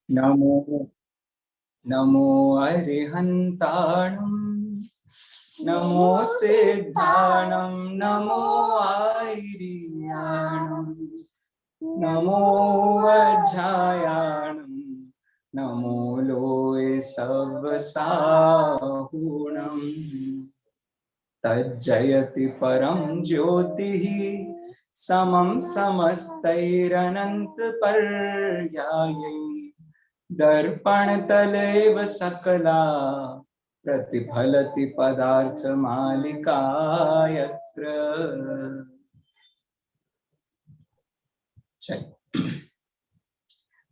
नमो नमो अरिहन्ताणं नमो सिद्धाणं नमो आयर्याणं नमो वज्रायाणं नमो लोय सवसाहुणं तज्जयति परं ज्योतिः समं समस्तैरनंत पर्यायै दर्पणतलेव सकला प्रतिफलति पदार्थमालिका यत्र।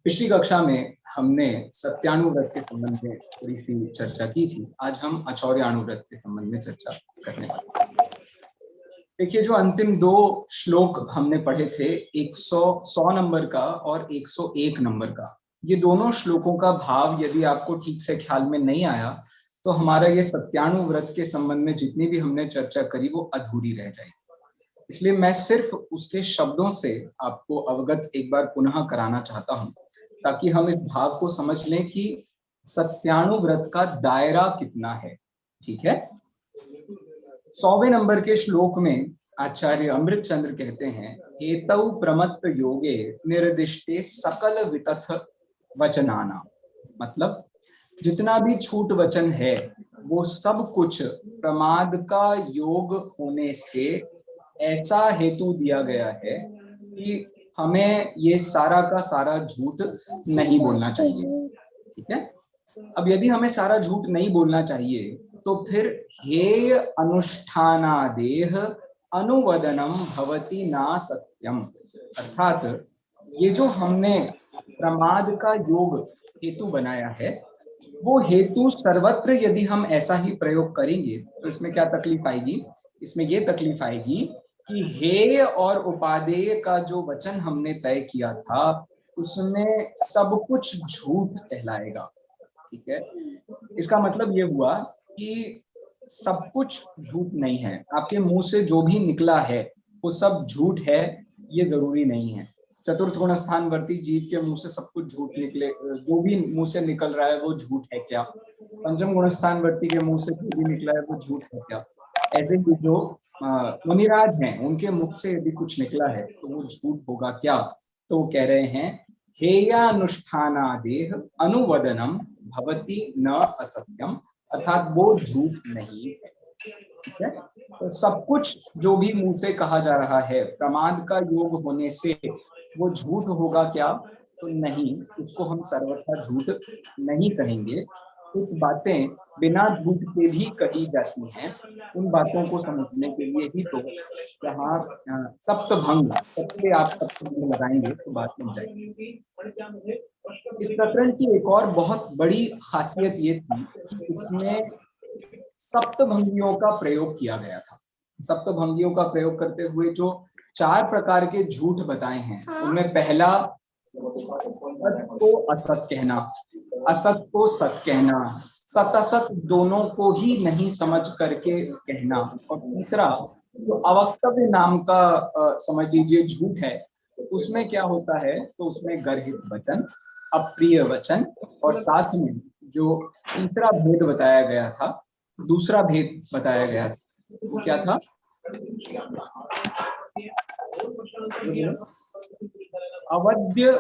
पिछली कक्षा में हमने सत्यानुव्रत के संबंध में थोड़ी सी चर्चा की थी। आज हम आचौर्यानुव्रत के संबंध में चर्चा करने वाले हैं। देखिए, जो अंतिम दो श्लोक हमने पढ़े थे, 100 नंबर का और 101 नंबर का, ये दोनों श्लोकों का भाव यदि आपको ठीक से ख्याल में नहीं आया तो हमारा ये सत्यानुव्रत के संबंध में जितनी भी हमने चर्चा करी वो अधूरी रह जाएगी। इसलिए मैं सिर्फ उसके शब्दों से आपको अवगत एक बार पुनः कराना चाहता हूं, ताकि हम इस भाव को समझ लें कि सत्यानुव्रत का दायरा कितना है। ठीक है। 100वें नंबर के श्लोक में आचार्य अमृतचंद्र कहते हैं, हेतौ प्रमत्त योगे निर्दिष्टे सकल वितथ वचनाना। मतलब जितना भी छूट वचन है वो सब कुछ प्रमाद का योग होने से ऐसा हेतु दिया गया है कि हमें ये सारा का सारा झूठ नहीं बोलना चाहिए। ठीक है। अब यदि हमें सारा झूठ नहीं बोलना चाहिए तो फिर हेय अनुष्ठानादेह अनुवदनम भवति ना सत्यम। अर्थात ये जो हमने प्रमाद का योग हेतु बनाया है वो हेतु सर्वत्र यदि हम ऐसा ही प्रयोग करेंगे तो इसमें क्या तकलीफ आएगी? इसमें ये तकलीफ आएगी कि हेय और उपादेय का जो वचन हमने तय किया था उसमें सब कुछ झूठ कहलाएगा। ठीक है। इसका मतलब ये हुआ कि सब कुछ झूठ नहीं है। आपके मुंह से जो भी निकला है वो सब झूठ है, ये जरूरी नहीं है। चतुर्थ गुण स्थानवर्ती जीव के मुंह से सब कुछ झूठ निकले, जो भी मुंह से निकल रहा है वो झूठ है क्या? पंचम गुण स्थानवर्ती के मुंह से जो भी निकला है वो झूठ है क्या? ऐसे ही जो मुनिराज हैं उनके मुख से यदि कुछ निकला है तो वो झूठ होगा क्या? तो वो कह रहे हैं हेयानुष्ठानादेह अनुवदनम भवति न असत्यम, अर्थात वो झूठ नहीं है। ठीक है। तो सब कुछ जो भी मुंह से कहा जा रहा है प्रमाद का योग होने से वो झूठ होगा क्या? तो नहीं, उसको हम सर्वथा झूठ नहीं कहेंगे। कुछ बातें बिना झूठ के भी कही जाती हैं, उन बातों को समझने के लिए ही तो यहाँ सप्तभंग, सबसे आप सप्तभंग लगाएंगे तो बात बन जाएगी। इस प्रकरण की एक और बहुत बड़ी खासियत ये थी कि इसमें सप्तभंगियों का प्रयोग किया गया था। सप्तभंगियों का प्रयोग करते हुए जो 4 प्रकार के झूठ बताए हैं उनमें पहला सत को असत कहना, असत को सत कहना, सत असत दोनों को ही नहीं समझ करके कहना, और तीसरा जो अवक्तव्य नाम का समझ लीजिए झूठ है, उसमें क्या होता है तो उसमें गर्हित वचन, अप्रिय वचन, और साथ में जो तीसरा भेद बताया गया था, दूसरा भेद बताया गया था, वो क्या था? अवध्य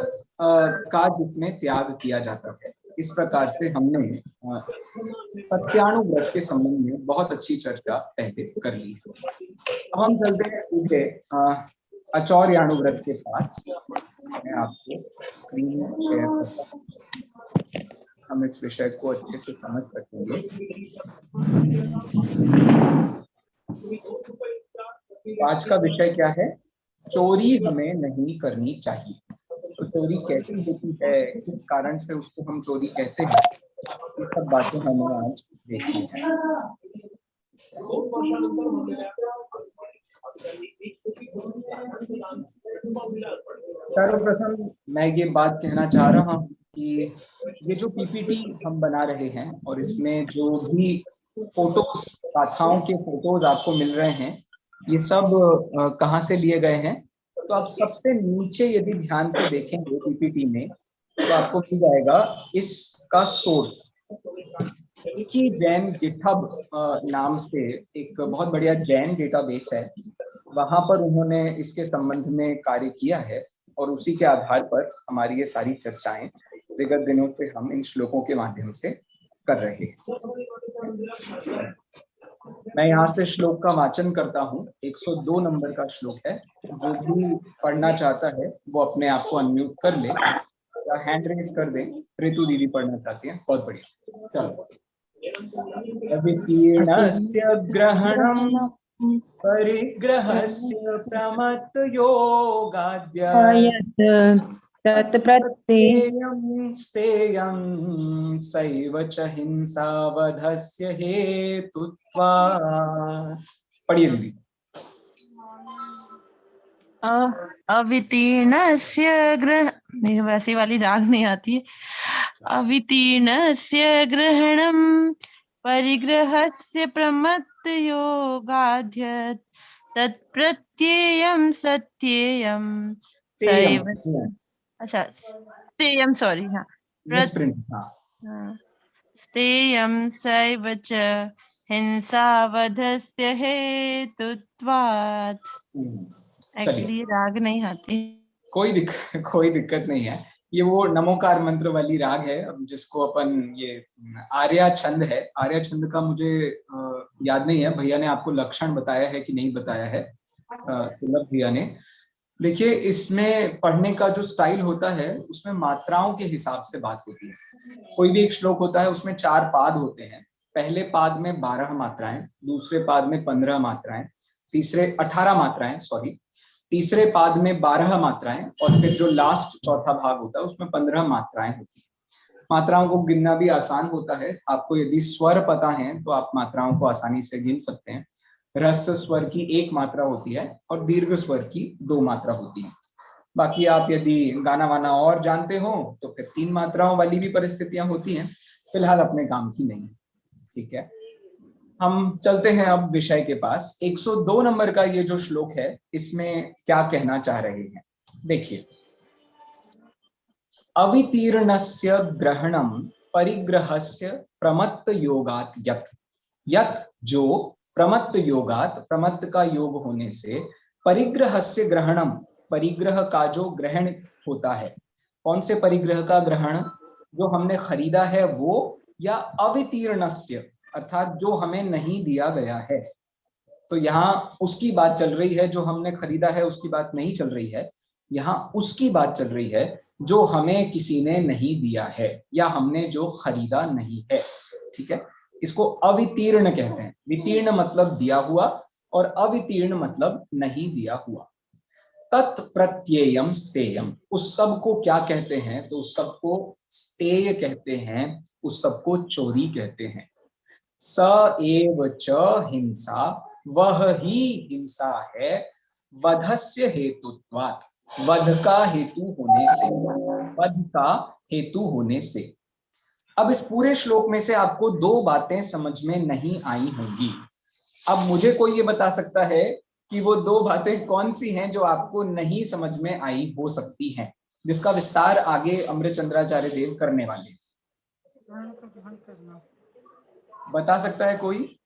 का जिसमें त्याग किया जाता है। इस प्रकार से हमने सत्यानुव्रत के संबंध में बहुत अच्छी चर्चा पहले कर ली है। अब हम चलते हैं सीधे आचौर्यानुव्रत के पास। मैं आपको स्क्रीन शेयर करता हूं, हम इस विषय को अच्छे से समझ सकेंगे। आज का विषय क्या है? चोरी हमें नहीं करनी चाहिए। तो चोरी कैसी होती है, किस कारण से उसको हम चोरी कहते हैं, ये सब बातें हमें आज देखनी है। सर्वप्रथम मैं ये बात कहना चाह रहा हूँ कि ये जो पीपीटी हम बना रहे हैं और इसमें जो भी फोटोज, गाथाओं के फोटोज आपको मिल रहे हैं, ये सब कहाँ से लिए गए हैं? तो आप सबसे नीचे यदि ध्यान से देखेंगे पीपीटी में तो आपको मिल जाएगा इसका सोर्स। कि जैन गिटहब नाम से एक बहुत बढ़िया जैन डेटाबेस है, वहां पर उन्होंने इसके संबंध में कार्य किया है और उसी के आधार पर हमारी ये सारी चर्चाएं विगत दिनों से हम इन श्लोकों के माध्यम से कर रहे हैं। मैं यहाँ से श्लोक का वाचन करता हूँ। 102 नंबर का श्लोक है। जो भी पढ़ना चाहता है वो अपने आप को अनम्यूट कर ले या हैंड रेज कर दे। ऋतु दीदी पढ़ना चाहती है, बहुत बढ़िया। चलो। अवितीर्णस्य ग्रहणं परिग्रहस्य प्रमत्तयोगाद्य तत्प्रत्ययं स्तेयं सैव च हिंसावधस्य हेतुत्वात्। पढ़िए दीदी। अवितीर्णस्य ग्रह, मेरे वैसे वाली राग नहीं आती है। अवितीर्णस्य ग्रहणं परिग्रहस्य प्रमत्तयोगाद्य तत्प्रत्ययं सत्येयं सैव, अच्छा स्तेयं, सॉरी, हाँ, स्तेयं सैव च हिंसावधस्य हेतुत्वात्। एक्चुअली राग नहीं आती। कोई दिक्कत नहीं है। ये वो नमोकार मंत्र वाली राग है, जिसको अपन ये आर्या छंद है। आर्या छंद का मुझे याद नहीं है, भैया ने आपको लक्षण बताया है कि नहीं बताया है, सुलभ भैया ने। देखिए, इसमें पढ़ने का जो स्टाइल होता है उसमें मात्राओं के हिसाब से बात होती है। कोई भी एक श्लोक होता है, उसमें 4 पाद होते हैं। पहले पाद में 12 मात्राएं, दूसरे पाद में 15 मात्राएं, 18 मात्राएं, सॉरी, तीसरे पाद में 12 मात्राएं, और फिर जो लास्ट चौथा भाग होता है उसमें 15 मात्राएं होती है। मात्राओं को गिनना भी आसान होता है। आपको यदि स्वर पता है तो आप मात्राओं को आसानी से गिन सकते हैं। ह्रस्व स्वर की 1 मात्रा होती है और दीर्घ स्वर की 2 मात्रा होती है। बाकी आप यदि गाना वाना और जानते हो तो फिर 3 मात्राओं वाली भी परिस्थितियां होती हैं। फिलहाल अपने काम की नहीं है, ठीक है। हम चलते हैं अब विषय के पास। 102 नंबर का ये जो श्लोक है, इसमें क्या कहना चाह रहे हैं, देखिए। अवितीर्णस्य ग्रहणं परिग्रहस्य प्रमत्त योगात् यत्। यत् जो प्रमत्त योगात्, प्रमत्त का योग होने से, परिग्रहस्य ग्रहणम, परिग्रह का जो ग्रहण होता है। कौन से परिग्रह का ग्रहण? जो हमने खरीदा है वो, या अवितीर्णस्य अर्थात जो हमें नहीं दिया गया है। तो यहाँ उसकी बात चल रही है, जो हमने खरीदा है उसकी बात नहीं चल रही है। यहाँ उसकी बात चल रही है जो हमें किसी ने नहीं दिया है या हमने जो खरीदा नहीं है, ठीक है। इसको अवितीर्ण कहते हैं। वितीर्ण मतलब दिया हुआ और अवितीर्ण मतलब नहीं दिया हुआ। तत्प्रत्ययम स्तेयम, उस सब को क्या कहते हैं? तो उस सब को स्तेय कहते हैं, उस सब को चोरी कहते हैं। स एव च हिंसा, वह ही हिंसा है, वधस्य हेतुत्वात्, वध का हेतु होने से, वध का हेतु होने से। अब इस पूरे श्लोक में से आपको 2 बातें समझ में नहीं आई होंगी। अब मुझे कोई ये बता सकता है कि वो 2 बातें कौन सी हैं जो आपको नहीं समझ में आई हो सकती हैं, जिसका विस्तार आगे अमृतचंद्राचार्य देव करने वाले। बता सकता है कोई?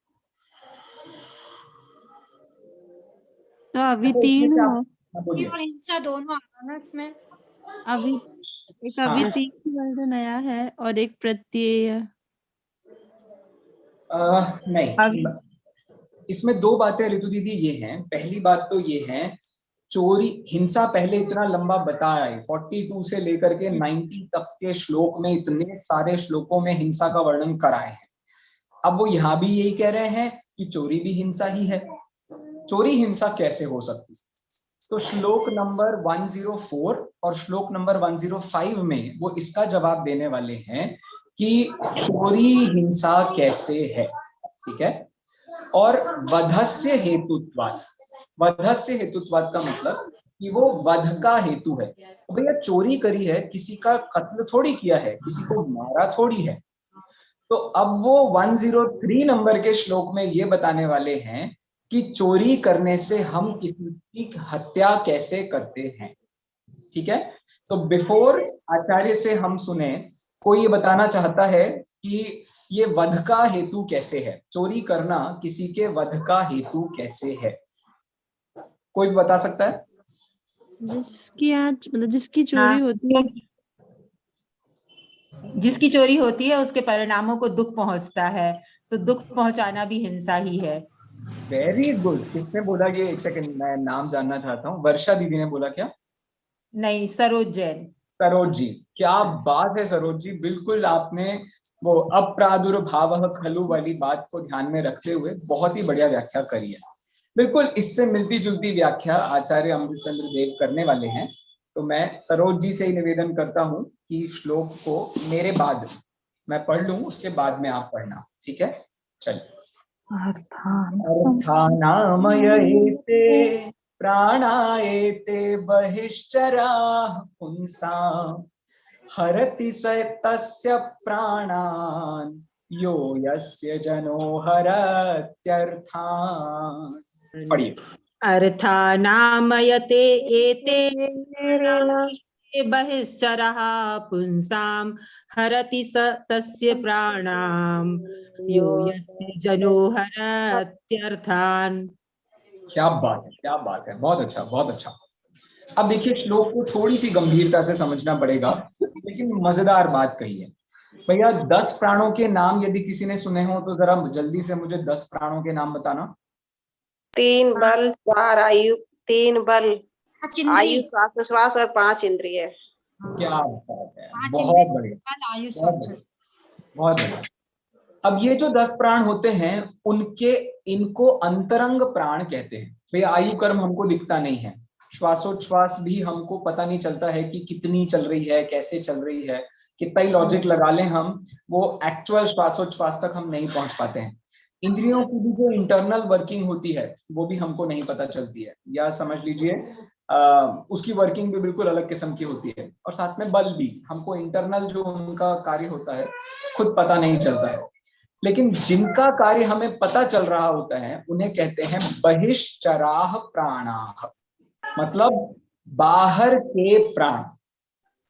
तो अवितीर्ण हिंसा दोनों आ रहा ना इसमें। अभी एक अवितीर्ण वर्ड नया है और एक प्रत्यय। नहीं, इसमें 2 बातें ऋतु दीदी ये हैं। पहली बात तो ये है, चोरी, हिंसा पहले इतना लंबा बताया है, 42 से लेकर के 90 तक के श्लोक में, इतने सारे श्लोकों में हिंसा का वर्णन कराए हैं। अब वो यहाँ भी यही कह रहे हैं कि चोरी भी हिंसा ही है। चोरी हिंसा कैसे हो सकती? तो श्लोक नंबर 104 और श्लोक नंबर 105 में वो इसका जवाब देने वाले हैं कि चोरी हिंसा कैसे है, ठीक है। और वधस्य हेतुत्वात्, वधस्य हेतुत्वात् का मतलब कि वो वध का हेतु है। भैया चोरी करी है, किसी का कत्ल थोड़ी किया है, किसी को मारा थोड़ी है। तो अब वो 103 नंबर के श्लोक में ये बताने वाले हैं कि चोरी करने से हम किसी की हत्या कैसे करते हैं। ठीक है, तो बिफोर आचार्य से हम सुने, कोई ये बताना चाहता है कि ये वध का हेतु कैसे है, चोरी करना किसी के वध का हेतु कैसे है? कोई बता सकता है? जिसकी आज मतलब जिसकी चोरी होती है, जिसकी चोरी होती है उसके परिणामों को दुख पहुंचता है, तो दुख पहुंचाना भी हिंसा ही है। Very good. किसने बोला ये? एक सेकंड, मैं नाम जानना चाहता हूँ। वर्षा दीदी ने बोला क्या? नहीं, सरोज जैन। सरोज जी, क्या बात है सरोज जी, बिल्कुल आपने वो अप्रादुर्भावः खलु वाली बात को ध्यान में रखते हुए बहुत ही बढ़िया व्याख्या करी है। बिल्कुल इससे मिलती जुलती व्याख्या आचार्य अमृतचंद्र देव करने वाले हैं। तो मैं सरोज जी से ही निवेदन करता हूँ कि श्लोक को मेरे बाद मैं पढ़ लूं, उसके बाद में आप पढ़ना, ठीक है? चलिए। अर्थानामयेते प्राणायेते बहिश्चराः पुंसां हरति स तस्य प्राणान् यो यस्य जनो हरत्यर्थान्। पढ़िए। अर्थानामयते एते बहिश्चरः पुंसां हरति स तस्य प्राणां यो यस्य जनो हरत्यर्थान्। क्या बात है, क्या बात है, बहुत अच्छा, बहुत अच्छा। अब देखिए, श्लोक को थोड़ी सी गंभीरता से समझना पड़ेगा, लेकिन मजेदार बात कही है। भैया 10 प्राणों के नाम यदि किसी ने सुने हो तो जरा जल्दी से मुझे 10 प्राणों के नाम बताना। 3 बल, 4 आयु, 3 बल, 5 इंद्रिय, आयु, श्वास प्रश्वास और 5 इंद्रिय। क्या बात है, 5 बहुत इंद्रिय, बढ़िया, आयु, बहुत बढ़िया। अब ये जो 10 प्राण होते हैं उनके इनको अंतरंग प्राण कहते हैं। भैया आयु कर्म हमको दिखता नहीं है, श्वासोच्छ्वास भी हमको पता नहीं चलता है कि कितनी चल रही है, कैसे चल रही है, कितना ही लॉजिक लगा लें हम, वो एक्चुअल श्वासोच्छ्वास तक हम नहीं पहुंच पाते हैं। इंद्रियों की भी जो इंटरनल वर्किंग होती है वो भी हमको नहीं पता चलती है, या समझ लीजिए उसकी वर्किंग भी बिल्कुल अलग किस्म की होती है। और साथ में बल भी, हमको इंटरनल जो उनका कार्य होता है खुद पता नहीं चलता है। लेकिन जिनका कार्य हमें पता चल रहा होता है उन्हें कहते हैं बहिश्चराः प्राणाः, मतलब बाहर के प्राण।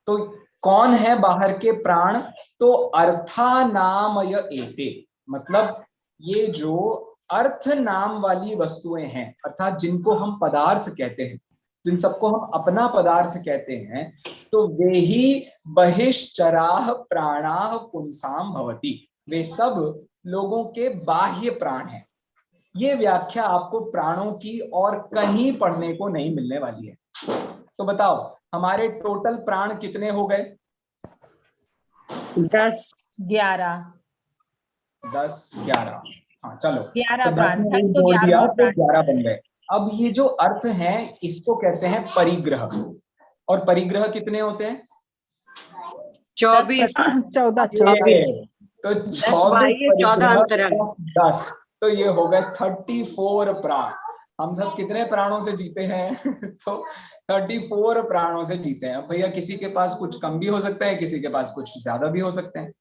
तो कौन है बाहर के प्राण? तो अर्थानामय एते, मतलब ये जो अर्थ नाम वाली वस्तुएं हैं, अर्थात जिनको हम पदार्थ कहते हैं, जिन सबको हम अपना पदार्थ कहते हैं, तो वे ही बहिश्चराः प्राणाः पुंसां भवति, वे सब लोगों के बाह्य प्राण हैं। ये व्याख्या आपको प्राणों की और कहीं पढ़ने को नहीं मिलने वाली है। तो बताओ हमारे टोटल प्राण कितने हो गए? 10, 11, 10, 11। हाँ चलो, 11 तो 10 प्राण, में एक तो जोड़ दिया 11वां तो प्राण। 11 बन गए। अब ये जो अर्थ है इसको कहते हैं परिग्रह। और परिग्रह कितने होते हैं? 24, 14। तो 10 24 बाह्य, 14 अंतरंग। 10, तो ये हो गए 34 प्राण। हम सब कितने प्राणों से जीते हैं? तो 34 प्राणों से जीते हैं। भैया किसी के पास कुछ कम भी हो सकता है, किसी के पास कुछ ज्यादा भी हो सकते हैं।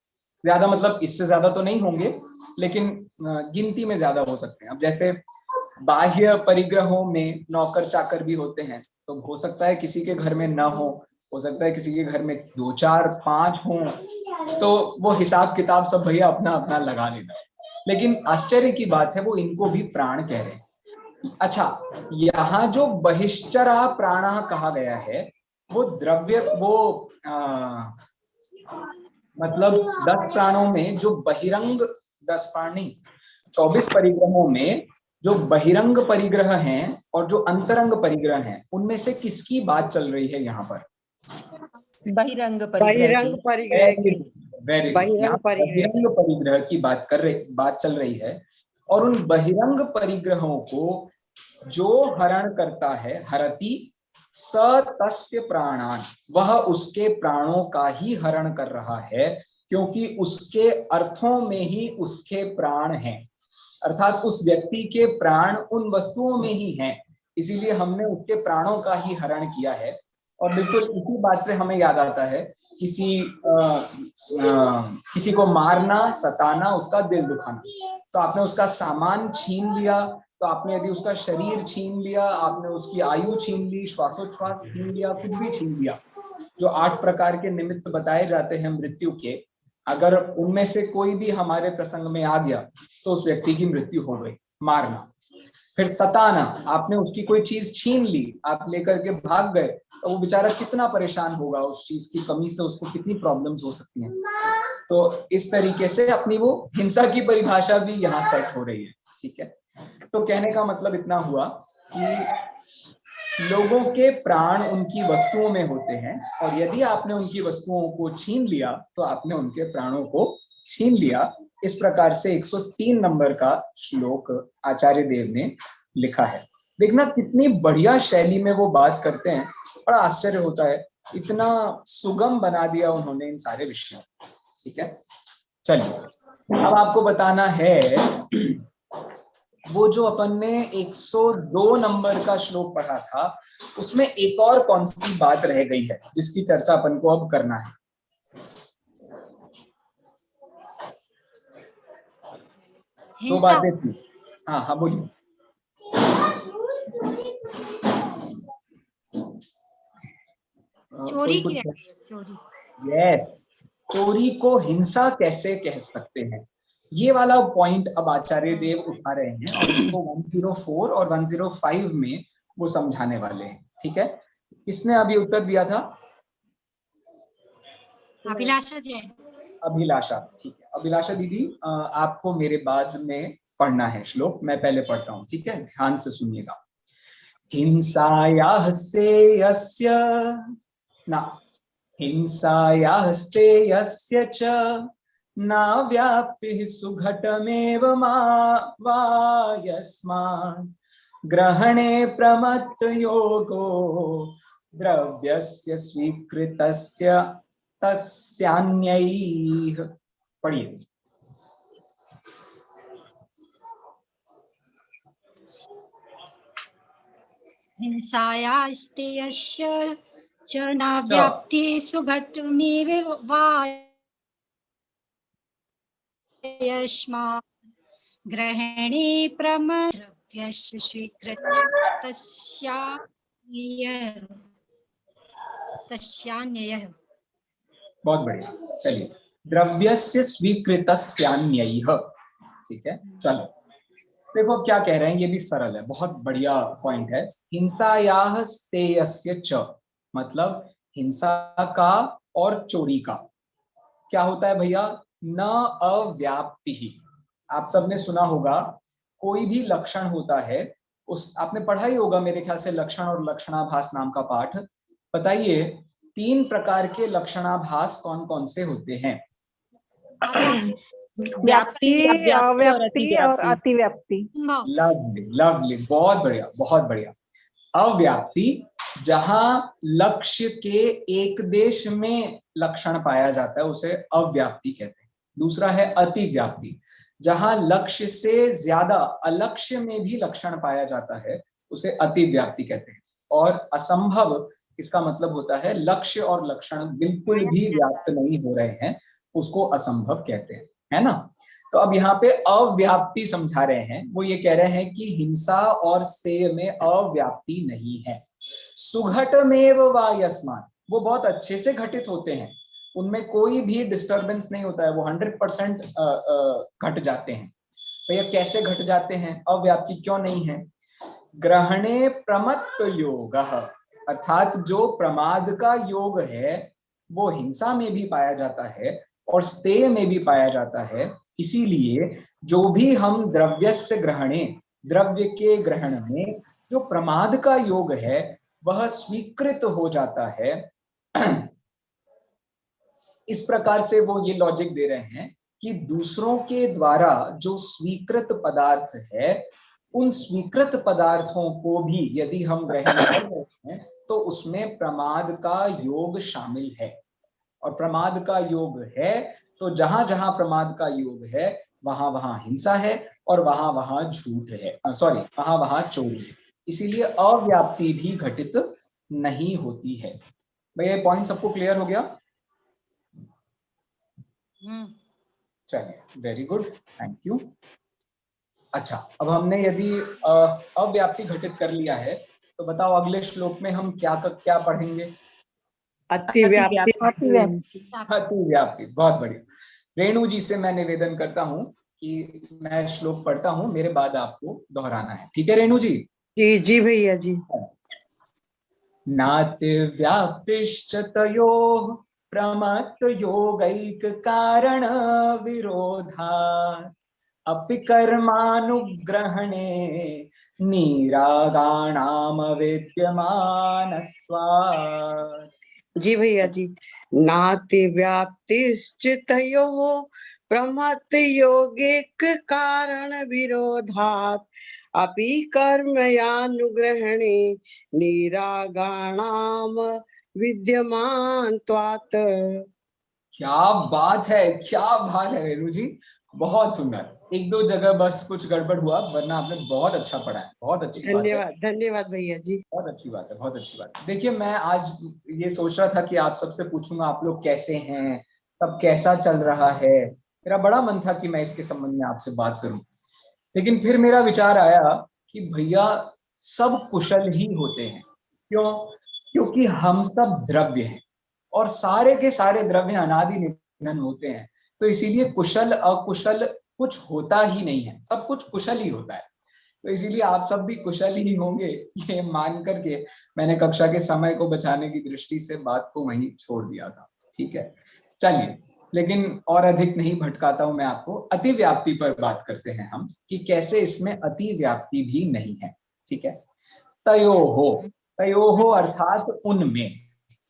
ज्यादा मतलब इससे ज्यादा तो नहीं होंगे, लेकिन गिनती में ज्यादा हो सकते हैं। अब जैसे बाह्य परिग्रहों में नौकर चाकर भी होते हैं, तो हो सकता है किसी के घर में ना हो सकता है किसी के घर में 2, 4, 5 हो, तो वो हिसाब किताब सब भैया अपना अपना लगा लेना। लेकिन आश्चर्य की बात है वो इनको भी प्राण कह रहे हैं। अच्छा, यहाँ जो बहिश्चरा प्राणः कहा गया है वो द्रव्य, वो मतलब 10 प्राणों में जो बहिरंग, 10 प्राण नहीं 24 परिग्रहों में जो बहिरंग परिग्रह हैं और जो अंतरंग परिग्रह हैं, उनमें से किसकी बात चल रही है यहाँ पर? बहिरंग बहिरंग परिग्रह की। बहिरंग परिग्रह की बात चल रही है। और उन बहिरंग परिग्रहों को जो हरण करता है, हरति स तस्य प्राणान, वह उसके प्राणों का ही हरण कर रहा है, क्योंकि उसके अर्थों में ही उसके प्राण हैं। अर्थात उस व्यक्ति के प्राण उन वस्तुओं में ही हैं, इसीलिए हमने उसके प्राणों का ही हरण किया है। और बिल्कुल इसी बात से हमें याद आता है, किसी को मारना, सताना, उसका दिल दुखाना। तो आपने उसका सामान छीन लिया, तो आपने यदि उसका शरीर छीन लिया, आपने उसकी आयु छीन ली, श्वासोच्छ्वास छीन लिया, कुछ भी छीन लिया, जो 8 प्रकार के निमित्त बताए जाते हैं मृत्यु के, अगर उनमें से कोई भी हमारे प्रसंग में आ गया तो उस व्यक्ति की मृत्यु हो गई। मारना। फिर सताना, आपने उसकी कोई चीज छीन ली, आप लेकर के भाग गए, तो वो बेचारा कितना परेशान होगा, उस चीज की कमी से उसको कितनी प्रॉब्लम्स हो सकती हैं। तो इस तरीके से अपनी वो हिंसा की परिभाषा भी यहाँ सेट हो रही है। ठीक है, तो कहने का मतलब इतना हुआ कि लोगों के प्राण उनकी वस्तुओं में होते हैं, और यदि आपने उनकी वस्तुओं को छीन लिया तो आपने उनके प्राणों को छीन लिया। इस प्रकार से 103 नंबर का श्लोक आचार्य देव ने लिखा है। देखना कितनी बढ़िया शैली में वो बात करते हैं, बड़ा आश्चर्य होता है, इतना सुगम बना दिया उन्होंने इन सारे विषयों। ठीक है, चलिए अब आपको बताना है वो जो अपन ने 102 नंबर का श्लोक पढ़ा था, उसमें एक और कौन सी बात रह गई है जिसकी चर्चा अपन को अब करना है। दो बातें थी। हाँ हाँ बोलिए। चोरी की चोरी। यस, चोरी को हिंसा कैसे कह सकते हैं, ये वाला पॉइंट अब आचार्य देव उठा रहे हैं, और इसको 104 और 105 में वो समझाने वाले हैं। ठीक है, किसने अभी उत्तर दिया था? अभिलाषा जैन। अभिलाषा, ठीक है। अभिलाषा दीदी, आपको मेरे बाद में पढ़ना है श्लोक, मैं पहले पढ़ता हूँ। ठीक है, ध्यान से सुनिएगा। हिंसायाः स्तेयस्य न हिंसायाः स्तेयस्य च न व्याप्तिः सुघटमेव वा यस्मात् ग्रहणे प्रमत्त योगो द्रव्यस्य स्वीकृतस्य तस्यान्यैः। पढ़िए। हिंसायास्तेयस्य च न व्याप्ति सुघटमेव वा यस्मात् ग्रहणे प्रमत्त द्रव्यस्य स्वीकृतस्य तस्यान्ययः। बहुत बढ़िया, चलिए। द्रव्यस्य स्वीकृतस्यान्ययः। ठीक है, चलो देखो क्या कह रहे हैं, ये भी सरल है, बहुत बढ़िया पॉइंट है। हिंसायाः स्तेयस्य च, मतलब हिंसा का और चोरी का क्या होता है भैया? न अव्याप्ति ही। आप सबने सुना होगा, कोई भी लक्षण होता है, उस आपने पढ़ा ही होगा मेरे ख्याल से, लक्षण और लक्षणाभास नाम का पाठ। बताइए 3 प्रकार के लक्षणाभास कौन कौन से होते हैं? व्याप्ति, अव्याप्ति और अतिव्याप्ति। लवली लवली, बहुत बढ़िया बहुत बढ़िया। अव्याप्ति, जहां लक्ष्य के एक देश में लक्षण पाया जाता है उसे अव्याप्ति कहते हैं। दूसरा है अतिव्याप्ति, जहां लक्ष्य से ज्यादा अलक्ष्य में भी लक्षण पाया जाता है उसे अतिव्याप्ति कहते हैं। और असंभव, इसका मतलब होता है लक्ष्य और लक्षण बिल्कुल भी व्याप्त नहीं हो रहे हैं, उसको असंभव कहते हैं, है ना। तो अब यहाँ पे अव्याप्ति समझा रहे हैं, वो ये कह रहे हैं कि हिंसा और स्तेय में अव्याप्ति नहीं है। सुघटमेव वा यस्मात्, वो बहुत अच्छे से घटित होते हैं, उनमें कोई भी डिस्टरबेंस नहीं होता है, वो 100% घट जाते हैं। भैया कैसे घट जाते हैं, अव्याप्ति क्यों नहीं है? ग्रहणे प्रमत्त योगः, अर्थात जो प्रमाद का योग है वो हिंसा में भी पाया जाता है और स्तेय में भी पाया जाता है। इसीलिए जो भी हम द्रव्यस्य ग्रहणे, द्रव्य के ग्रहण में जो प्रमाद का योग है वह स्वीकृत हो जाता है। इस प्रकार से वो ये लॉजिक दे रहे हैं कि दूसरों के द्वारा जो स्वीकृत पदार्थ है, उन स्वीकृत पदार्थों को भी यदि हम ग्रहण कर रहे हैं तो उसमें प्रमाद का योग शामिल है। और प्रमाद का योग है तो जहां जहां प्रमाद का योग है वहां वहां हिंसा है, और वहां वहां झूठ है, सॉरी वहां वहां चोरी है। इसीलिए अव्याप्ति भी घटित नहीं होती है। भैया ये पॉइंट सबको क्लियर हो गया? चलिए, वेरी गुड, थैंक यू। अच्छा, अब हमने यदि अव्याप्ति घटित कर लिया है तो बताओ अगले श्लोक में हम क्या पढ़ेंगे? अतिव्याप्ति अतिव्याप्ति। बहुत बढ़िया। रेणु जी से मैं निवेदन करता हूँ कि मैं श्लोक पढ़ता हूँ, मेरे बाद आपको दोहराना है, ठीक है रेणु जी? जी जी भैया जी। नातिव्याप्तिश्च तयोः प्रमत्तयोगैक कारण विरोधात् अपि कर्मानुग्रहणे निरागाणाम विद्यमानत्वात्। जी भैया जी। नातिव्याप्तिश्चितयोः प्रमत्त योगिक कारण विरोधात् अपि कर्मयानुग्रहणे निरागाणाम विद्यमानत्वात्। क्या बात है, क्या बात है रेणु जी, बहुत सुंदर। एक दो जगह बस कुछ गड़बड़ हुआ, वरना आपने बहुत अच्छा पढ़ा है, बहुत अच्छी बात है। धन्यवाद धन्यवाद भैया जी। बहुत अच्छी बात है, बहुत अच्छी बात है। देखिए, मैं आज ये सोच रहा था कि आप सबसे पूछूंगा आप लोग कैसे हैं, सब कैसा चल रहा है। मेरा बड़ा मन था कि मैं इसके संबंध में आपसे बात करूं, लेकिन फिर मेरा विचार आया कि भैया सब कुशल ही होते हैं। क्यों? क्योंकि हम सब द्रव्य हैं और सारे के सारे द्रव्य अनादि निधन होते हैं, तो इसीलिए कुशल अकुशल कुछ होता ही नहीं है, सब कुछ कुशल ही होता है। तो इसीलिए आप सब भी कुशल ही होंगे, ये मान करके मैंने कक्षा के समय को बचाने की दृष्टि से बात को वहीं छोड़ दिया था। ठीक है, चलिए, लेकिन और अधिक नहीं भटकाता हूं मैं आपको। अतिव्याप्ति पर बात करते हैं हम कि कैसे इसमें अतिव्याप्ति भी नहीं है। ठीक है, तयोहो, तयोहो अर्थात उनमें,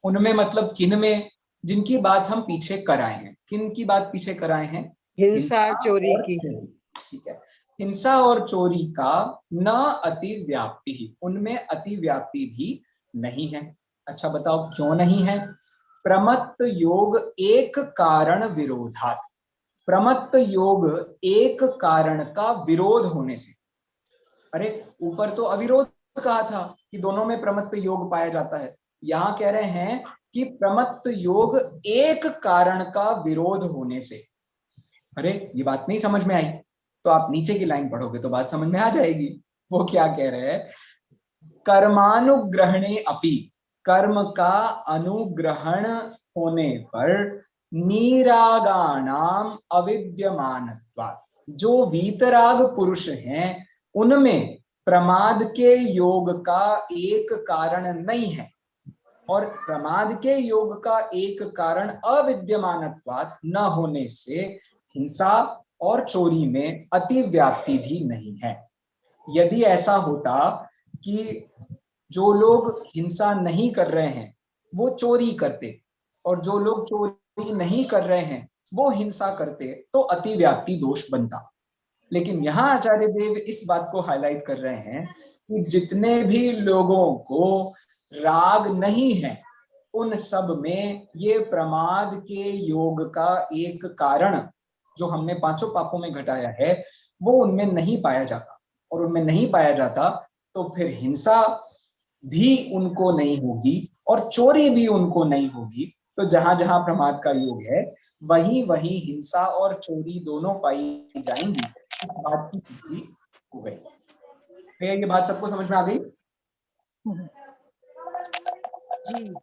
उनमें मतलब किन में, जिनकी बात हम पीछे कराए हैं। किन की बात पीछे कराए हैं? हिंसा और चोरी की। ठीक है, हिंसा और चोरी का न अतिव्याप्ति, उनमें अतिव्याप्ति भी नहीं है। अच्छा बताओ क्यों नहीं है? प्रमत्त योग एक कारण विरोधात, प्रमत्त योग एक कारण का विरोध होने से। अरे ऊपर तो अविरोध कहा था कि दोनों में प्रमत्त योग पाया जाता है, यहां कह रहे हैं कि प्रमत्त योग एक कारण का विरोध होने से। अरे ये बात नहीं समझ में आई तो आप नीचे की लाइन पढ़ोगे तो बात समझ में आ जाएगी। वो क्या कह रहे हैं? कर्मानुग्रहणे अपि, कर्म का अनुग्रहण होने पर नीरागाणाम अविद्यमानत्वात्, जो वीतराग पुरुष हैं उनमें प्रमाद के योग का एक कारण नहीं है, और प्रमाद के योग का एक कारण अविद्यमानत्वात् न होने से हिंसा और चोरी में अतिव्याप्ति भी नहीं है। यदि ऐसा होता कि जो लोग हिंसा नहीं कर रहे हैं वो चोरी करते और जो लोग चोरी नहीं कर रहे हैं वो हिंसा करते तो अतिव्याप्ति दोष बनता। लेकिन यहाँ आचार्य देव इस बात को हाईलाइट कर रहे हैं कि जितने भी लोगों को राग नहीं है उन सब में ये प्रमाद के योग का एक कारण जो हमने पांचों पापों में घटाया है वो उनमें नहीं पाया जाता, और उनमें नहीं पाया जाता तो फिर हिंसा भी उनको नहीं होगी और चोरी भी उनको नहीं होगी। तो जहां जहां प्रमाद का योग है वहीं वहीं हिंसा और चोरी दोनों पाई जाएंगी। इस बात की पुष्टि हो गई। भैया ये बात सबको समझ में आ गई? जी।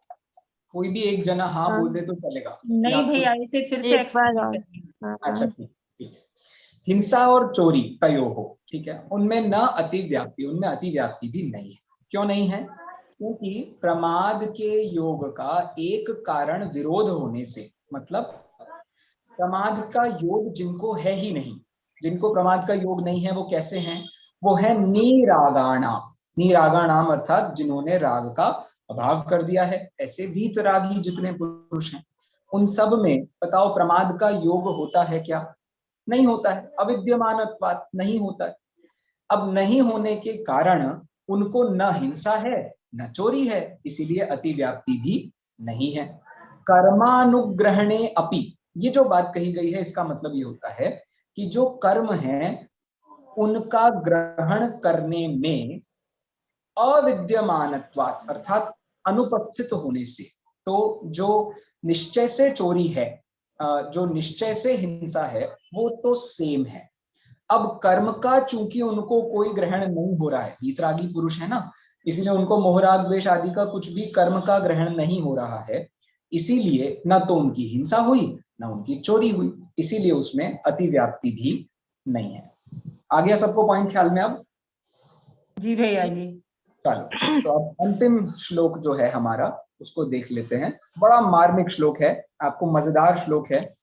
कोई भी एक जना हाँ बोल दे तो चलेगा। नहीं भैया, इसे फिर से एक बार और। अच्छा ठीक है। हिंसा और चोरी तयो हो, ठीक है, उनमें न अतिव्याप्ति, उनमें अतिव्याप्ति भी नहीं है। क्यों नहीं है? क्योंकि प्रमाद के योग का एक कारण विरोध होने से, मतलब प्रमाद का योग जिनको है ही नहीं, जिनको प्रमाद का योग नहीं है वो कैसे हैं? वो है नीरागाणाम। नीरागाणाम अर्थात जिन्होंने राग का अभाव कर दिया है। ऐसे वीतरागी जितने पुरुष हैं उन सब में बताओ प्रमाद का योग होता है क्या? नहीं होता है। अविद्यमानत्वात् नहीं होता है। अब नहीं होने के कारण उनको न हिंसा है न चोरी है, इसीलिए अतिव्याप्ति भी नहीं है। कर्मानुग्रहणे अपि, ये जो बात कही गई है इसका मतलब ये होता है कि जो कर्म है उनका ग्रहण करने में अविद्यमानत्वात् अर्थात अनुपस्थित होने से, तो जो निश्चय से चोरी है, जो निश्चय से हिंसा है वो तो सेम है। अब कर्म का चूंकि उनको कोई ग्रहण नहीं हो रहा है, वीतरागी पुरुष है ना, इसीलिए उनको मोहराग द्वेष आदि का कुछ भी कर्म का ग्रहण नहीं हो रहा है, इसीलिए न तो उनकी हिंसा हुई न उनकी चोरी हुई, इसीलिए उसमें अतिव्याप्ति भी नहीं है। आ गया सबको पॉइंट ख्याल में अब? जी भैया जी। चलो तो अब अंतिम श्लोक जो है हमारा उसको देख लेते हैं। बड़ा मार्मिक श्लोक है, आपको मजेदार श्लोक है।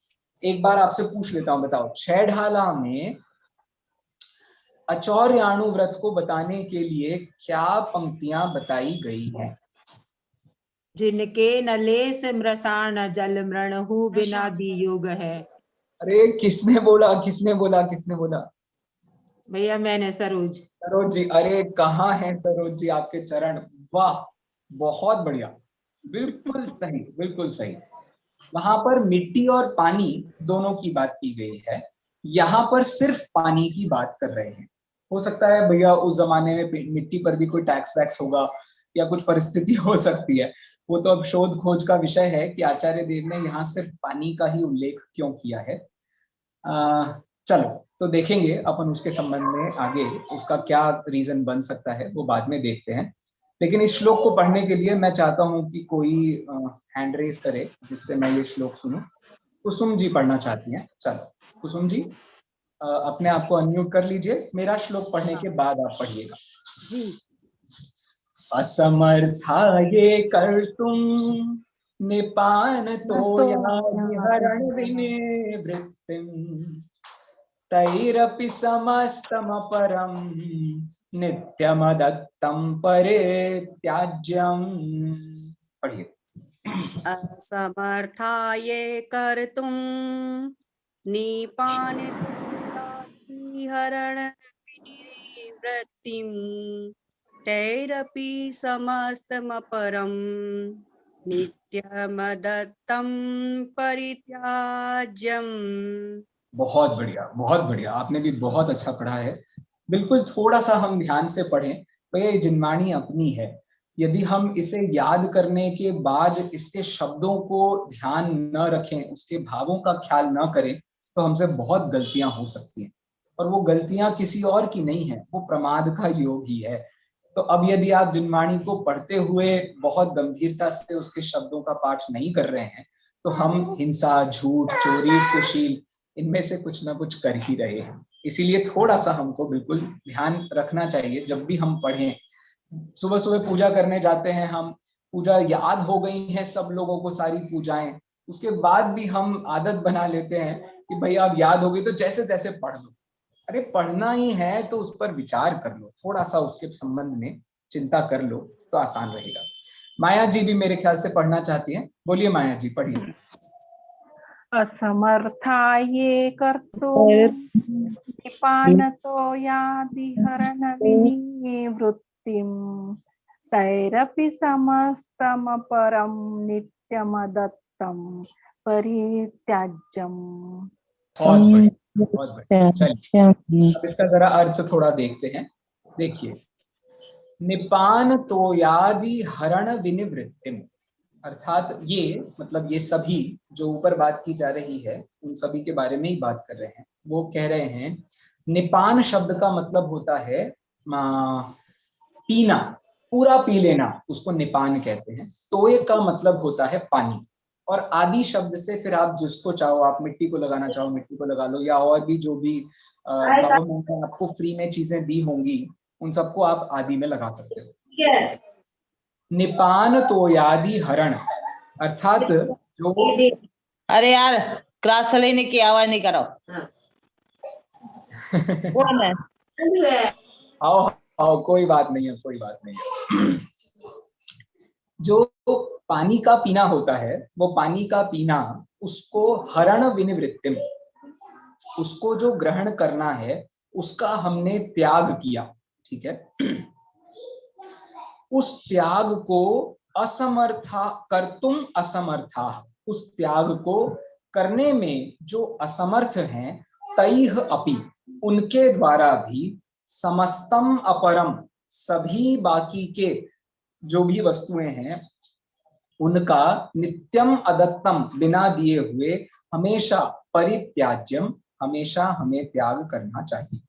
एक बार आपसे पूछ लेता हूं, बताओ छैढाला में अचौर्याणु व्रत को बताने के लिए क्या पंक्तियां बताई गई हैं? जिनके नले से मृषाण जल मृणहु बिना योग है। अरे किसने बोला, किसने बोला, किसने बोला? भैया मैंने, सरोज। सरोज जी, अरे कहाँ है सरोज जी, आपके चरण, वाह बहुत बढ़िया, बिल्कुल सही, बिल्कुल सही। वहां पर मिट्टी और पानी दोनों की बात की गई है, यहाँ पर सिर्फ पानी की बात कर रहे हैं। हो सकता है भैया उस जमाने में मिट्टी पर भी कोई टैक्स वैक्स होगा या कुछ परिस्थिति हो सकती है, वो तो अब शोध खोज का विषय है कि आचार्य देव ने यहाँ सिर्फ पानी का ही उल्लेख क्यों किया है। चलो तो देखेंगे अपन उसके संबंध में आगे, उसका क्या रीजन बन सकता है वो बाद में देखते हैं। लेकिन इस श्लोक को पढ़ने के लिए मैं चाहता हूं कि कोई हैंड रेज करे जिससे मैं ये श्लोक सुनूं। कुसुम जी पढ़ना चाहती हैं, चलो कुसुम जी अपने आप को अनम्यूट कर लीजिए, मेरा श्लोक पढ़ने के बाद आप पढ़िएगा। असमर्था ये कर्तुम निपान तोयादिहरण विनिवृत्तिम तैरपि समस्तमपरं नित्यमदत्तं परित्याज्यम्। पढ़िए। असमर्थाये कर्तुं निपानहरण विनिवृत्तिं तैरपि समस्तमपरं नित्यमदत्तं परित्याज्यम्। बहुत बढ़िया, बहुत बढ़िया, आपने भी बहुत अच्छा पढ़ा है। बिल्कुल थोड़ा सा हम ध्यान से पढ़ें, भैया ये जिनवाणी अपनी है, यदि हम इसे याद करने के बाद इसके शब्दों को ध्यान न रखें, उसके भावों का ख्याल न करें, तो हमसे बहुत गलतियां हो सकती हैं, और वो गलतियां किसी और की नहीं है, वो प्रमाद का योग ही है। तो अब यदि आप जिनवाणी को पढ़ते हुए बहुत गंभीरता से उसके शब्दों का पाठ नहीं कर रहे हैं, तो हम हिंसा, झूठ, चोरी, कुशील इनमें से कुछ ना कुछ कर ही रहे हैं। इसीलिए थोड़ा सा हमको बिल्कुल ध्यान रखना चाहिए जब भी हम पढ़ें। सुबह सुबह पूजा करने जाते हैं हम, पूजा याद हो गई है सब लोगों को सारी पूजाएं, उसके बाद भी हम आदत बना लेते हैं कि भाई आप याद हो गई तो जैसे तैसे पढ़ लो। अरे पढ़ना ही है तो उस पर विचार कर लो, थोड़ा सा उसके संबंध में चिंता कर लो तो आसान रहेगा। माया जी भी मेरे ख्याल से पढ़ना चाहती हैं, बोलिए माया जी पढ़िए। असमर्थाये कर्तुं निपानतो यादिहरण विनिवृत्तिं तैरपि समस्तमपरं नित्यमदत्तं परित्याज्यम्। बहुत बढ़िया, बहुत बढ़िया। चलिए अब इसका जरा अर्थ थोड़ा देखते हैं। देखिए, निपान तोयादि हरण विनिवृत्तिम, अर्थात ये मतलब ये सभी जो ऊपर बात की जा रही है उन सभी के बारे में ही बात कर रहे हैं। वो कह रहे हैं निपान शब्द का मतलब होता है पीना, पूरा पी लेना, उसको निपान कहते हैं। तोय का मतलब होता है पानी, और आदि शब्द से फिर आप जिसको चाहो, आप मिट्टी को लगाना चाहो मिट्टी को लगा लो, या और भी जो भी गवर्नमेंट ने आपको फ्री में चीजें दी होंगी उन सबको आप आदि में लगा सकते हो। निपान तोयादि हरण अर्थात जो, अरे यार क्लास लेने की आवाज नहीं करो। कौन है? आओ आओ, कोई बात नहीं है, कोई बात नहीं है। जो पानी का पीना होता है, वो पानी का पीना, उसको हरण विनिवृत्तिम, उसको जो ग्रहण करना है उसका हमने त्याग किया, ठीक है। उस त्याग को असमर्था कर्तुम असमर्था, उस त्याग को करने में जो असमर्थ हैं, तैह अपि, उनके द्वारा भी, समस्तम अपरम, सभी बाकी के जो भी वस्तुएं हैं उनका, नित्यम अदत्तम, बिना दिए हुए, हमेशा, परित्याज्यम, हमेशा हमें त्याग करना चाहिए।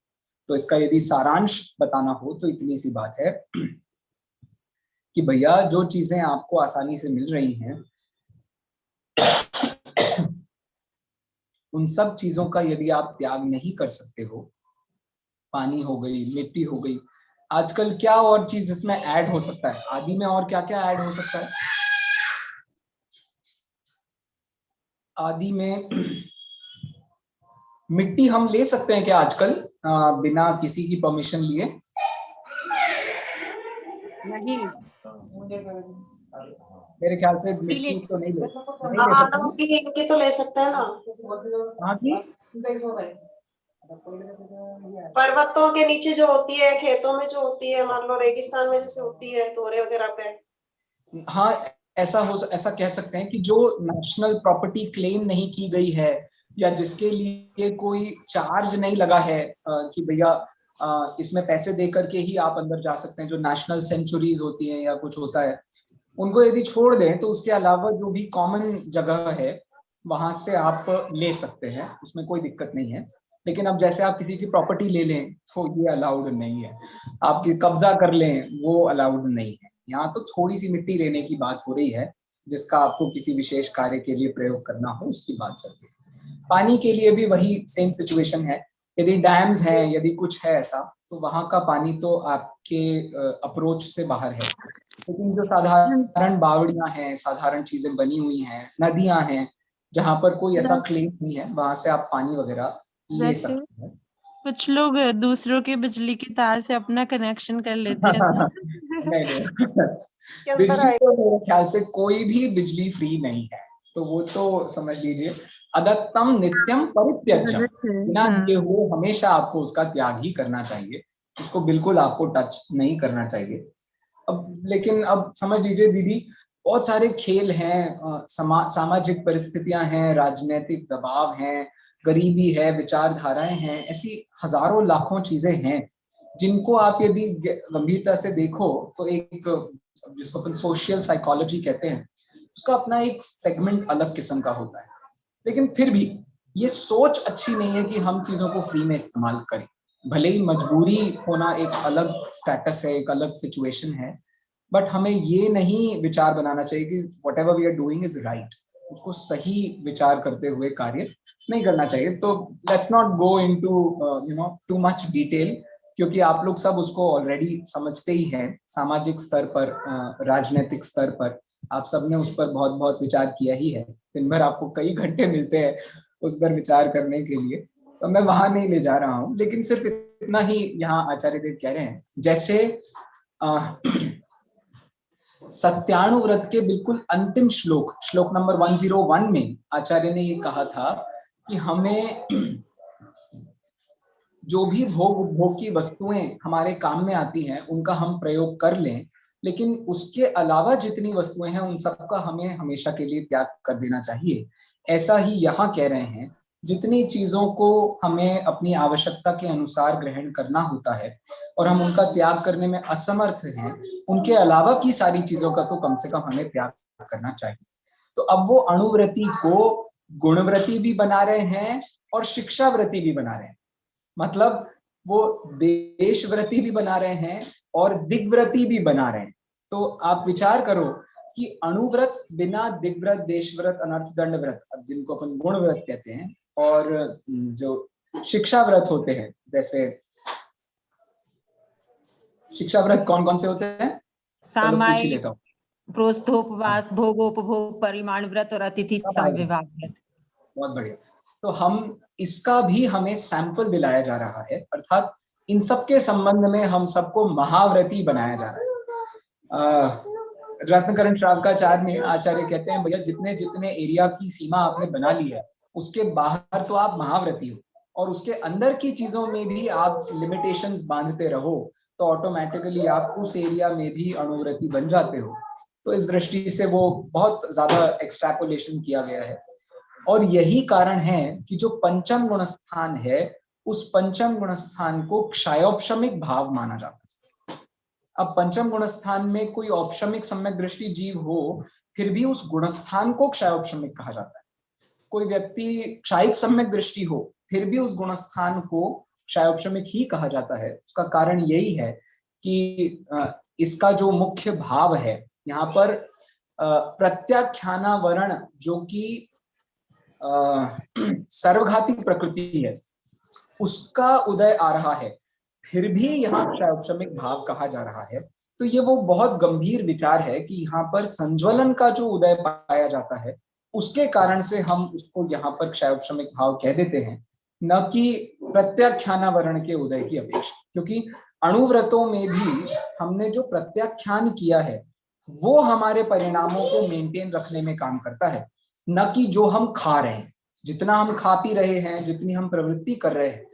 तो इसका यदि सारांश बताना हो तो इतनी सी बात है कि भैया जो चीजें आपको आसानी से मिल रही हैं उन सब चीजों का यदि आप त्याग नहीं कर सकते हो, पानी हो गई, मिट्टी हो गई, आजकल क्या और चीज इसमें ऐड हो सकता है, आदि में और क्या क्या ऐड हो सकता है? आदि में मिट्टी हम ले सकते हैं क्या आजकल बिना किसी की परमिशन लिए? नहीं, मेरे ख्याल से मिट्टी तो नहीं ले सकते। इनकी तो ले सकते हैं ना, हाँ की पर्वतों के नीचे जो होती है, खेतों में जो होती है, मान लो रेगिस्तान में जैसे होती है तोरे वगैरह पे। हाँ, ऐसा कह सकते हैं कि जो नेशनल प्रॉपर्टी क्लेम नहीं की गई है या जिसके लिए कोई चार्ज नहीं लगा है कि भैया इसमें पैसे दे करके ही आप अंदर जा सकते हैं, जो नेशनल सेंचुरीज होती हैं या कुछ होता है, उनको यदि छोड़ दें तो उसके अलावा जो भी कॉमन जगह है वहां से आप ले सकते हैं, उसमें कोई दिक्कत नहीं है। लेकिन अब जैसे आप किसी की प्रॉपर्टी ले लें तो ये अलाउड नहीं है, आपकी कब्जा कर लें वो अलाउड नहीं है। यहाँ तो थोड़ी सी मिट्टी लेने की बात हो रही है जिसका आपको किसी विशेष कार्य के लिए प्रयोग करना हो, उसकी बात चल रही है। पानी के लिए भी वही सेम सिचुएशन है, यदि डैम्स हैं, यदि कुछ है ऐसा, तो वहां का पानी तो आपके अप्रोच से बाहर है। लेकिन जो साधारण बावड़ियां हैं, साधारण चीजें बनी हुई हैं, नदियां हैं, जहां पर कोई ऐसा क्लेम नहीं है, वहां से आप पानी वगैरह ले सकते हैं। कुछ लोग दूसरों के बिजली के तार से अपना कनेक्शन कर लेते हैं ना। नहीं बिजली तो मेरे ख्याल से कोई भी बिजली फ्री नहीं है, तो वो तो समझ लीजिए अदत्तम नित्यम परित्यज्यम, बिना दिए हुए हमेशा आपको उसका त्याग ही करना चाहिए, उसको बिल्कुल आपको टच नहीं करना चाहिए। अब लेकिन अब समझ लीजिए दीदी, बहुत सारे खेल हैं, सामाजिक परिस्थितियां हैं, राजनीतिक दबाव हैं, गरीबी है, विचारधाराएं हैं, ऐसी हजारों लाखों चीजें हैं जिनको आप यदि गंभीरता से देखो तो एक जिसको अपन सोशल साइकोलॉजी कहते हैं, उसका अपना एक सेगमेंट अलग किस्म का होता है। लेकिन फिर भी ये सोच अच्छी नहीं है कि हम चीजों को फ्री में इस्तेमाल करें। भले ही मजबूरी होना एक अलग स्टेटस है, एक अलग सिचुएशन है, बट हमें ये नहीं विचार बनाना चाहिए कि whatever we are doing is right, उसको सही विचार करते हुए कार्य नहीं करना चाहिए। तो let's not go into too much detail, क्योंकि आप लोग सब उसको ऑलरेडी समझते ही हैं। सामाजिक स्तर पर, राजनीतिक स्तर पर आप सबने उस पर बहुत बहुत विचार किया ही है, दिन भर आपको कई घंटे मिलते हैं उस पर विचार करने के लिए, तो मैं वहां नहीं ले जा रहा हूँ। लेकिन सिर्फ इतना ही यहाँ आचार्य देव कह रहे हैं, जैसे सत्यानुव्रत के बिल्कुल अंतिम श्लोक नंबर 101 में आचार्य ने ये कहा था कि हमें जो भी भोग उपभोग की वस्तुएं हमारे काम में आती हैं उनका हम प्रयोग कर लें, लेकिन उसके अलावा जितनी वस्तुएं हैं उन सबका हमें हमेशा के लिए त्याग कर देना चाहिए। ऐसा ही यहाँ कह रहे हैं, जितनी चीजों को हमें अपनी आवश्यकता के अनुसार ग्रहण करना होता है और हम उनका त्याग करने में असमर्थ हैं, उनके अलावा की सारी चीजों का तो कम से कम हमें त्याग करना चाहिए। तो अब वो अणुव्रति को गुणव्रति भी बना रहे हैं और शिक्षाव्रति भी बना रहे हैं, मतलब वो देशव्रति भी बना रहे हैं और दिग्व्रति भी बना रहे हैं। तो आप विचार करो कि अणुव्रत बिना दिग्व्रत, देशव्रत, अनर्थ दंड व्रत, अब जिनको अपन गुणव्रत कहते हैं, और जो शिक्षा व्रत होते हैं, जैसे शिक्षा व्रत कौन कौन से होते हैं? सामायिक, प्रोस्थोपवास, भोगोपभोग, परिमाण व्रत और अतिथि संविभाग व्रत। बहुत बढ़िया। तो हम इसका भी हमें सैंपल दिलाया जा रहा है, अर्थात इन सबके संबंध में हम सबको महाव्रती बनाया जा रहा है। रत्नकरण श्रावकाचार्य में आचार्य कहते हैं, भैया जितने जितने एरिया की सीमा आपने बना ली है उसके बाहर तो आप महाव्रती हो, और उसके अंदर की चीजों में भी आप लिमिटेशंस बांधते रहो तो ऑटोमेटिकली आप उस एरिया में भी अणुव्रती बन जाते हो। तो इस दृष्टि से वो बहुत ज्यादा एक्सट्रैपोलेशन किया गया है। और यही कारण है कि जो पंचम गुण स्थान है, उस पंचम गुण स्थान को क्षयोपशमिक भाव माना जाता है। अब पंचम गुण स्थान में कोई औपशमिक सम्यक दृष्टि जीव हो, फिर भी उस गुणस्थान को क्षयोपशमिक कहा जाता है। कोई व्यक्ति क्षायिक सम्यक दृष्टि हो फिर भी उस गुणस्थान को क्षायोपशमिक ही कहा जाता है। उसका कारण यही है कि इसका जो मुख्य भाव है यहाँ पर प्रत्याख्याना वर्ण जो कि सर्वघाती प्रकृति है उसका उदय आ रहा है, फिर भी यहाँ क्षायोपशमिक भाव कहा जा रहा है। तो ये वो बहुत गंभीर विचार है कि यहाँ पर संज्वलन का जो उदय पाया जाता है उसके कारण से हम उसको यहाँ पर क्षायोपशमिक भाव कह देते हैं, न कि प्रत्याख्याना वर्ण के उदय की अपेक्षा। क्योंकि अणुव्रतों में भी हमने जो प्रत्याख्यान किया है वो हमारे परिणामों को मेंटेन रखने में काम करता है, न कि जो हम खा रहे हैं। जितना हम खा पी रहे हैं, जितनी हम प्रवृत्ति कर रहे हैं,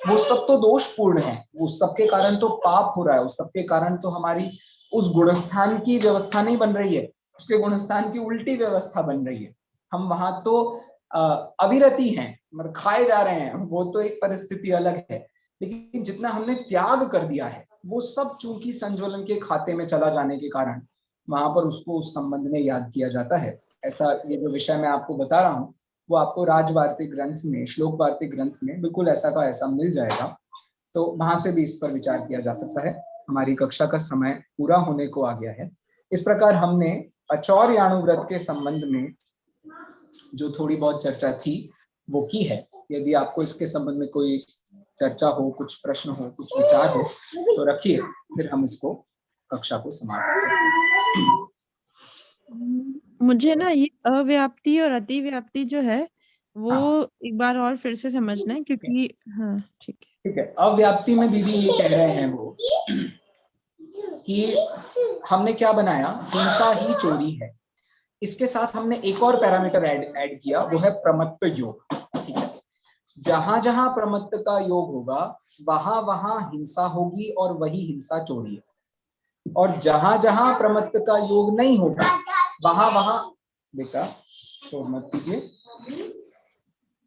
वो सब तो दोषपूर्ण है, वो सबके कारण तो पाप हो रहा है, उस सबके कारण तो हमारी उस गुणस्थान की व्यवस्था नहीं बन रही है, उसके गुणस्थान की उल्टी व्यवस्था बन रही है। हम वहां तो अविरति हैं, मतलब खाए जा रहे हैं, वो तो एक परिस्थिति अलग है। लेकिन जितना हमने त्याग कर दिया है वो सब चूंकि संज्वलन के खाते में चला जाने के कारण वहां पर उसको उस संबंध में याद किया जाता है। ऐसा ये जो विषय मैं आपको बता रहा हूँ वो आपको राजवार्तिक ग्रंथ में, श्लोक वार्तिक ग्रंथ में बिल्कुल ऐसा का ऐसा मिल जाएगा। तो वहां से भी इस पर विचार किया जा सकता है। हमारी कक्षा का समय पूरा होने को आ गया है। इस प्रकार हमने अचौर्याणुव्रत के संबंध में जो थोड़ी बहुत चर्चा थी वो की है। यदि आपको इसके संबंध में कोई चर्चा हो, कुछ प्रश्न हो, कुछ विचार हो तो रखिए, फिर हम इसको कक्षा को समाप्त करें। मुझे ना ये अव्याप्ति और अतिव्याप्ति जो है वो एक बार और फिर से समझना है, क्योंकि हाँ ठीक है। अव्याप्ति में दीदी ये कह रहे हैं वो कि हमने क्या बनाया, हिंसा ही चोरी है। इसके साथ हमने एक और पैरामीटर ऐड किया, वो है प्रमत्त योग। ठीक है, जहां जहां प्रमत्त का योग होगा वहां वहां हिंसा होगी और वही हिंसा चोरी है। और जहां जहां प्रमत्त का योग नहीं होगा वहां वहां, बेटा शोर मत कीजिए,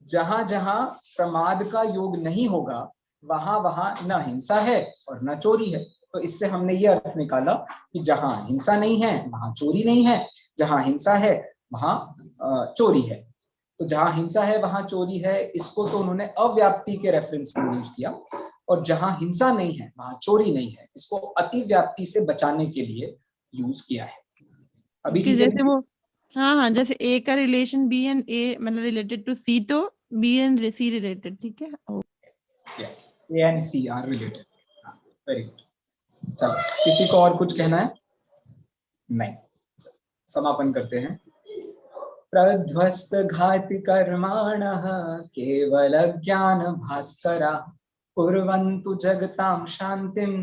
जहां जहां प्रमाद का योग नहीं होगा वहां वहां न हिंसा है और न चोरी है। तो इससे हमने ये अर्थ निकाला कि जहां हिंसा नहीं है वहां चोरी नहीं है, जहां हिंसा है वहां चोरी है। तो जहां हिंसा है वहां चोरी है, इसको तो उन्होंने अव्याप्ति के रेफरेंस में यूज किया। और जहां हिंसा नहीं है वहां चोरी नहीं है, इसको अतिव्याप्ति से बचाने के लिए यूज किया है। अभी जैसे वो हाँ, जैसे ए का रिलेशन बी एंड ए मतलब रिलेटेड टू सी, तो बी एंड सी रिलेटेड। ठीक है, yes, A and C are related. Very good. चलो, किसी को और कुछ कहना है? नहीं, समापन करते हैं। प्रध्वस्त घाति कर्माणः केवल ज्ञान भास्करा कुर्वन्तु जगतां शांतिं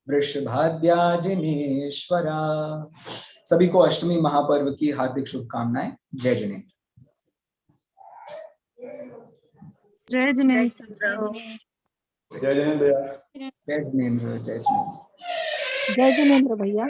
वृषभाद्या जिनेश्वरा। सभी को अष्टमी महापर्व की हार्दिक शुभकामनाएं। जय जिनेन्द्र। जय जिनेन्द्र। जय जिनेन्द्र। जय जिनेन्द्र। जय जिनेन्द्र। जय जिनेन्द्र भैया।